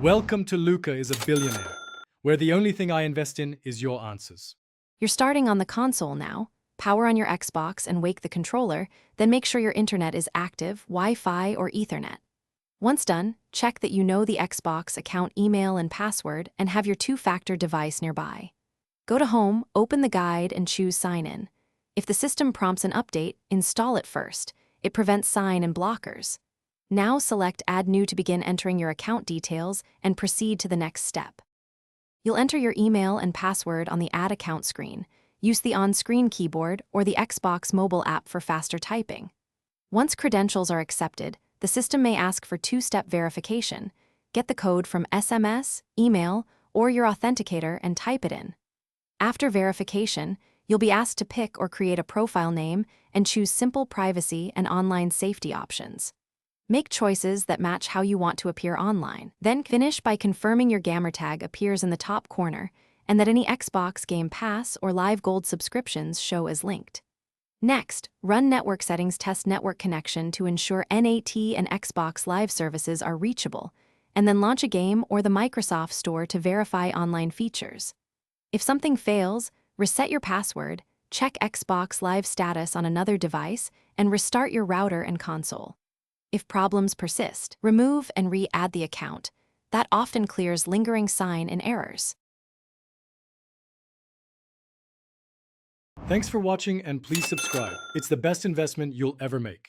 Welcome to Luca is a Billionaire, where the only thing I invest in is your answers. You're starting on the console now. Power on your Xbox and wake the controller, then make sure your internet is active, Wi-Fi or Ethernet. Once done, check that you know the Xbox account email and password and have your two-factor device nearby. Go to Home, open the guide and choose Sign In. If the system prompts an update, install it first. It prevents sign and blockers. Now select Add New to begin entering your account details and proceed to the next step. You'll enter your email and password on the Add Account screen. Use the on-screen keyboard or the Xbox mobile app for faster typing. Once credentials are accepted, the system may ask for two-step verification. Get the code from SMS, email, or your authenticator and type it in. After verification, you'll be asked to pick or create a profile name and choose simple privacy and online safety options. Make choices that match how you want to appear online. Then finish by confirming your gamer tag appears in the top corner and that any Xbox Game Pass or Live Gold subscriptions show as linked. Next, run network settings, test network connection to ensure NAT and Xbox Live services are reachable, and then launch a game or the Microsoft Store to verify online features. If something fails, reset your password, check Xbox Live status on another device, and restart your router and console. If problems persist, remove and re-add the account. That often clears lingering sign and errors. Thanks for watching and please subscribe. It's the best investment you'll ever make.